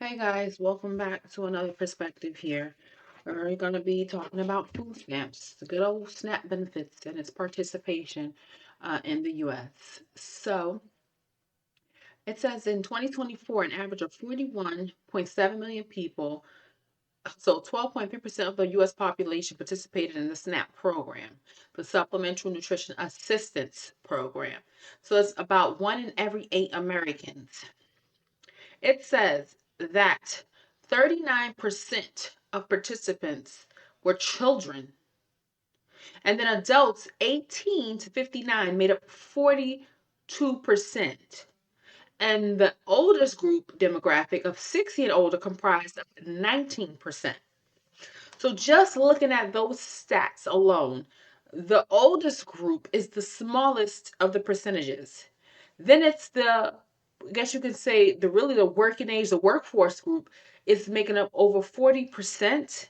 Hey guys, welcome back to another perspective here. We're going to be talking about food stamps, the good old SNAP benefits and its participation in the US. So it says in 2024, an average of 41.7 million people, so 12.3% of the US population participated in the SNAP program, the Supplemental Nutrition Assistance Program. So it's about one in every eight Americans. It says that 39% of participants were children, and then adults 18 to 59 made up 42%. And the oldest group demographic of 60 and older comprised of 19%. So just looking at those stats alone, the oldest group is the smallest of the percentages. Then it's I guess you could say the working age, the workforce group is making up over 40%.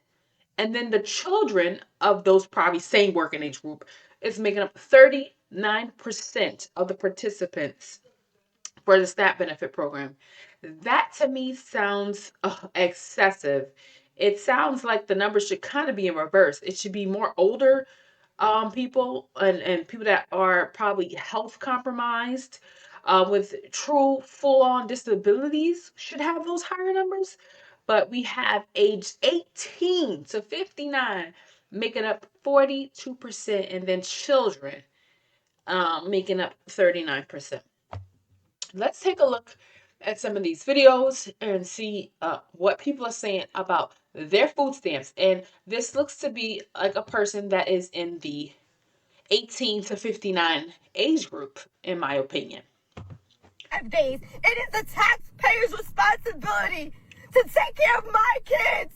And then the children of those probably same working age group is making up 39% of the participants for the SNAP benefit program. That to me sounds excessive. It sounds like the numbers should kind of be in reverse. It should be more older people and people that are probably health compromised with true full-on disabilities should have those higher numbers. But we have aged 18 to 59 making up 42%, and then children making up 39%. Let's take a look at some of these videos and see what people are saying about their food stamps. And this looks to be like a person that is in the 18 to 59 age group, in my opinion. Days. It is the taxpayer's responsibility to take care of my kids.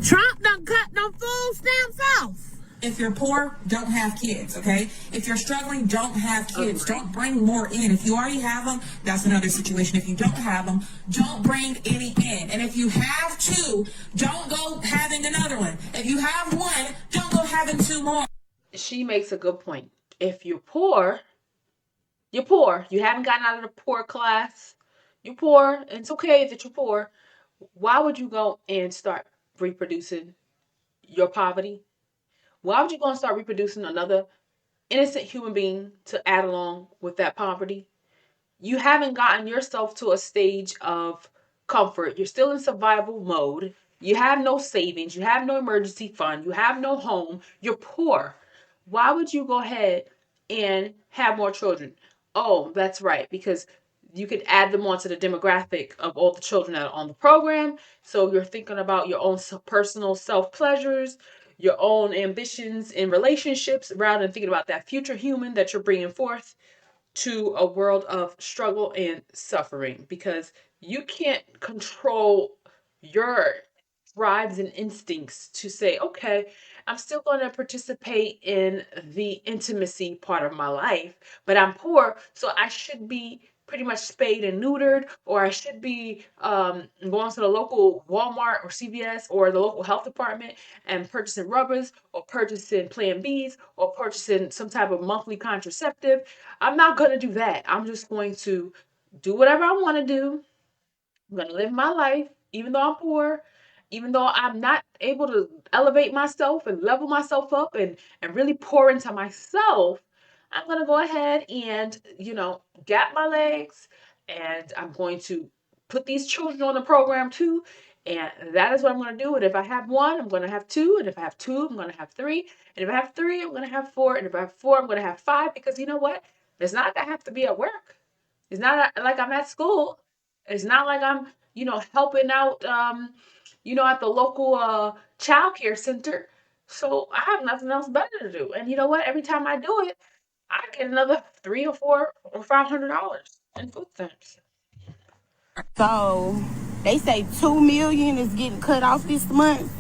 Trump done cut no food stamps off. If you're poor, don't have kids, okay? If you're struggling, don't have kids. Don't bring more in. If you already have them, that's another situation. If you don't have them, don't bring any in. And if you have two, don't go having another one. If you have one, don't go having two more. She makes a good point. If you're poor, you're poor. You haven't gotten out of the poor class. You're poor, and it's okay that you're poor. Why would you go and start reproducing your poverty? Why would you go and start reproducing another innocent human being to add along with that poverty? You haven't gotten yourself to a stage of comfort. You're still in survival mode. You have no savings. You have no emergency fund. You have no home. You're poor. Why would you go ahead and have more children? Oh, that's right, because you could add them onto the demographic of all the children that are on the program. So you're thinking about your own personal self pleasures, your own ambitions in relationships, rather than thinking about that future human that you're bringing forth to a world of struggle and suffering, because you can't control your drives and instincts to say, okay, I'm still going to participate in the intimacy part of my life, but I'm poor, so I should be pretty much spayed and neutered, or I should be going to the local Walmart or CVS or the local health department and purchasing rubbers or purchasing Plan Bs or purchasing some type of monthly contraceptive. I'm not going to do that. I'm just going to do whatever I want to do. I'm going to live my life, even though I'm poor, even though I'm not able to elevate myself and level myself up and really pour into myself. I'm going to go ahead and, gap my legs, and I'm going to put these children on the program too. And that is what I'm going to do. And if I have one, I'm going to have two. And if I have two, I'm going to have three. And if I have three, I'm going to have four. And if I have four, I'm going to have five. Because you know what? It's not that I have to be at work. It's not like I'm at school. It's not like I'm, helping out, at the local child care center. So I have nothing else better to do. And you know what? Every time I do it, I get another 3 or 4 or $500 in food stamps. So they say 2 million is getting cut off this month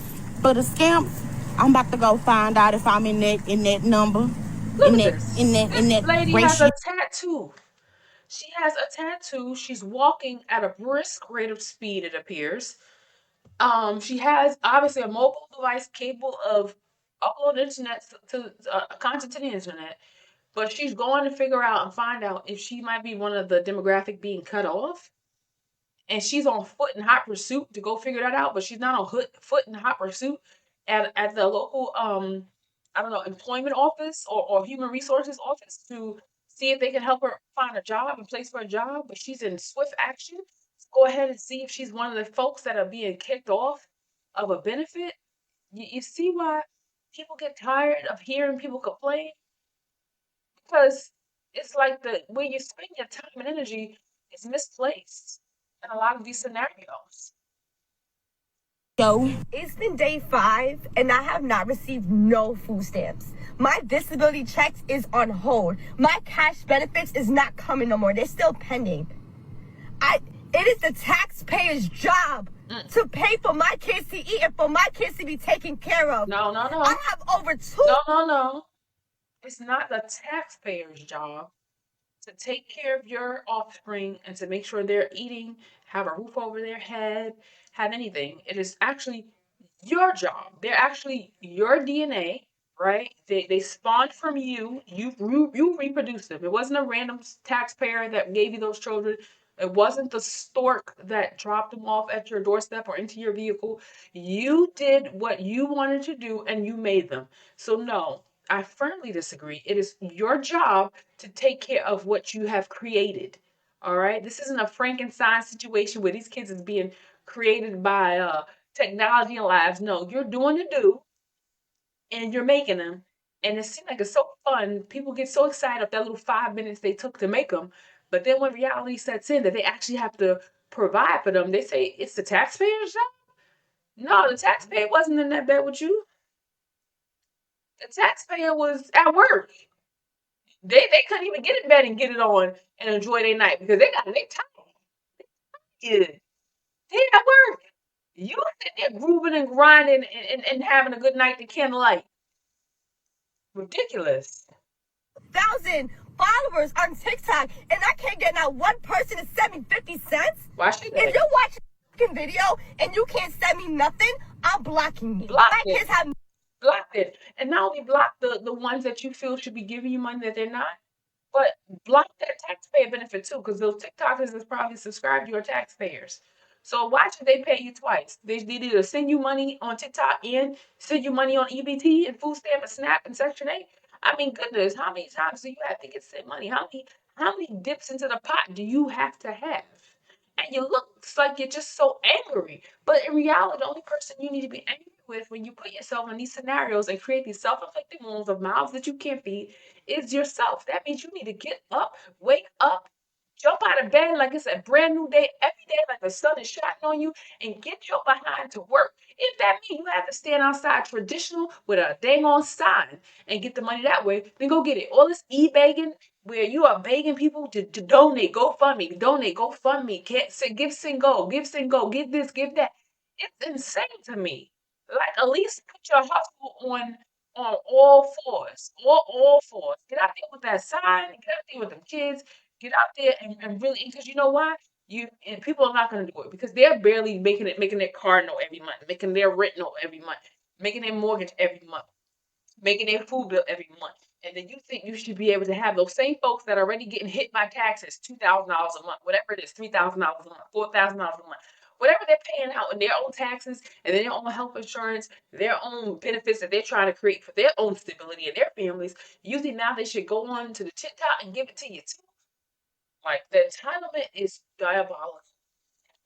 for the stamps. I'm about to go find out if I'm in that number, Look in at that this. in that in This that lady has ratio. a tattoo. She has a tattoo. She's walking at a brisk rate of speed, it appears. She has obviously a mobile device capable of uploading internet to content to the internet, but she's going to figure out and find out if she might be one of the demographic being cut off. and she's on foot in hot pursuit to go figure that out, but she's not on foot in hot pursuit at the local I don't know, employment office or human resources office to see if they can help her find a job and place for a job, but she's in swift action. Go ahead and see if she's one of the folks that are being kicked off of a benefit. You see why people get tired of hearing people complain? Because it's like the where you spend your time and energy is misplaced in a lot of these scenarios. Yo, it's been day 5 and I have not received no food stamps. My disability checks is on hold. My cash benefits is not coming no more. They're still pending. It is the taxpayer's job to pay for my kids to eat and for my kids to be taken care of. No, no, I no. have over two. No. It's not the taxpayer's job to take care of your offspring and to make sure they're eating, have a roof over their head, have anything. It is actually your job. They're actually your DNA, right? They spawned from you. You reproduced them. It wasn't a random taxpayer that gave you those children. It wasn't the stork that dropped them off at your doorstep or into your vehicle. You did what you wanted to do and you made them. So no, I firmly disagree. It is your job to take care of what you have created. All right? This isn't a Frankenstein situation where these kids is being created by technology and labs. No, you're doing the do and you're making them. And it seems like it's so fun. People get so excited of that little 5 minutes they took to make them. But then when reality sets in that they actually have to provide for them, they say it's the taxpayer's job. No, the taxpayer wasn't in that bed with you. The taxpayer was at work. They couldn't even get in bed and get it on and enjoy their night because they tired. They at work. You sit there grooving and grinding and having a good night to candlelight. Ridiculous. Thousand followers on TikTok and I can't get not one person to send me 50 cents? Why should If they? you're watching a video and you can't send me nothing, I'm blocking you. Block My it. kids have Block it. And not only block the ones that you feel should be giving you money that they're not, but block that taxpayer benefit too, because those TikTokers is probably subscribed to your taxpayers. So why should they pay you twice? They either send you money on TikTok and send you money on EBT and food stamp and SNAP and Section 8. I mean, goodness, how many times do you have to get sent money? How many dips into the pot do you have to have? And you look like you're just so angry. But in reality, the only person you need to be angry with when you put yourself in these scenarios and create these self-inflicted wounds of mouths that you can't feed is yourself. That means you need to get up, wake up, jump out of bed like it's a brand new day every day, like the sun is shining on you, and get your behind to work. If that means you have to stand outside traditional with a dang on sign and get the money that way, then go get it. All this e-begging where you are begging people to donate, donate, GoFundMe, can't say, give, send, go, give this, give that. It's insane to me. Like, at least put your hustle on all fours, all fours. Get out there with that sign, get out there with them kids, get out there and really, because you know why? You and people are not going to do it because they're barely making their car note every month, making their rent note every month, making their mortgage every month, making their food bill every month. And then you think you should be able to have those same folks that are already getting hit by taxes, $2,000 a month, whatever it is, $3,000 a month, $4,000 a month, whatever they're paying out in their own taxes and their own health insurance, their own benefits that they're trying to create for their own stability and their families. Usually now they should go on to the TikTok and give it to you too. Like the entitlement is diabolical.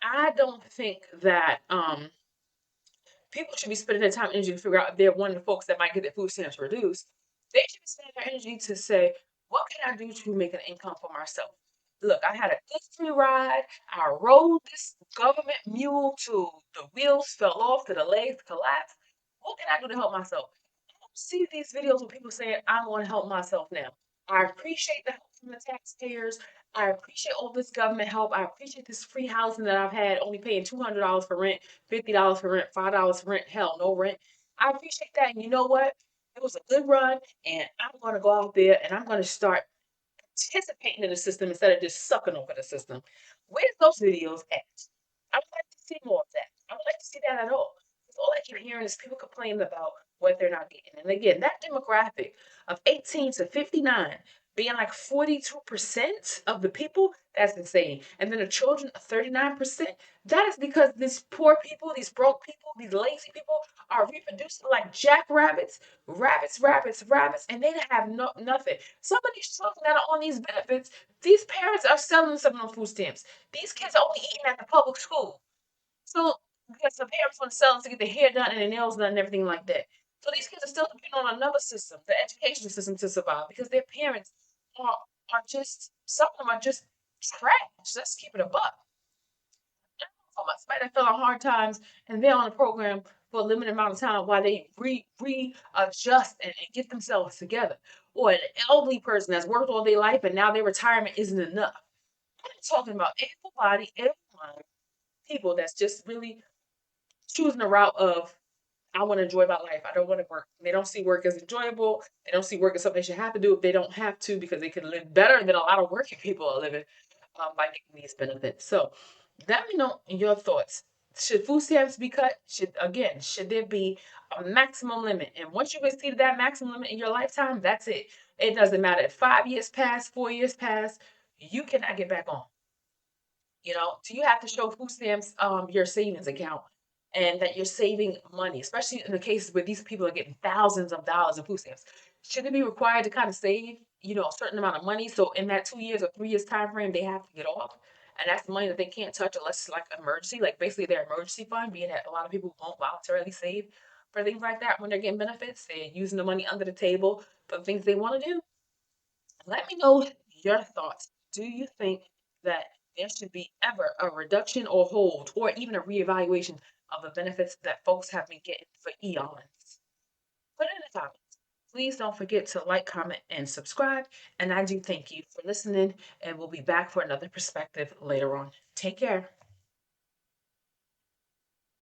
I don't think that people should be spending their time and energy to figure out if they're one of the folks that might get their food stamps reduced. They should be spending their energy to say, what can I do to make an income for myself? Look, I had a good free ride. I rode this government mule till the wheels fell off, till the legs collapsed. What can I do to help myself? I don't see these videos of people saying, I want to help myself now. I appreciate the help from the taxpayers. I appreciate all this government help. I appreciate this free housing that I've had, only paying $200 for rent, $50 for rent, $5 for rent, hell, no rent. I appreciate that. And you know what? It was a good run, and I'm going to go out there and I'm going to start participating in the system instead of just sucking over the system. Where's those videos at? I would like to see more of that. I would like to see that at all. Because all that keep hearing is people complaining about what they're not getting. And again, that demographic of 18 to 59 being like 42% of the people, that's insane. And then the children, 39%. That is because these poor people, these broke people, these lazy people are reproducing like jackrabbits, rabbits, and they have nothing. Some of these children that are on these benefits, these parents are selling some of them food stamps. These kids are only eating at the public school. So, because the parents want to sell them to get their hair done and their nails done and everything like that. So these kids are still depending on another system, the education system, to survive because their parents are are just some of them are just trash. Let's keep it a buck. Somebody that fell on hard times and they're on a program for a limited amount of time while they readjust and get themselves together. Or an elderly person that's worked all their life and now their retirement isn't enough. I'm talking about everybody, everyone, people that's just really choosing the route of I want to enjoy my life. I don't want to work. They don't see work as enjoyable. They don't see work as something they should have to do if they don't have to because they can live better than a lot of working people are living by getting these benefits. So let me know your thoughts. Should food stamps be cut? Should there be a maximum limit? And once you've exceeded that maximum limit in your lifetime, that's it. It doesn't matter if 5 years pass, 4 years pass, you cannot get back on. So you have to show food stamps your savings account and that you're saving money, especially in the cases where these people are getting thousands of dollars in food stamps. Should it be required to kind of save, a certain amount of money? So in that 2 years or 3 years time frame, they have to get off. And that's the money that they can't touch unless it's like emergency, like basically their emergency fund, being that a lot of people won't voluntarily save for things like that when they're getting benefits. They're using the money under the table for the things they want to do. Let me know your thoughts. Do you think that there should be ever a reduction or hold or even a reevaluation of the benefits that folks have been getting for eons? Put it in the comments. Please don't forget to like, comment, and subscribe. And I do thank you for listening, and we'll be back for another perspective later on. Take care.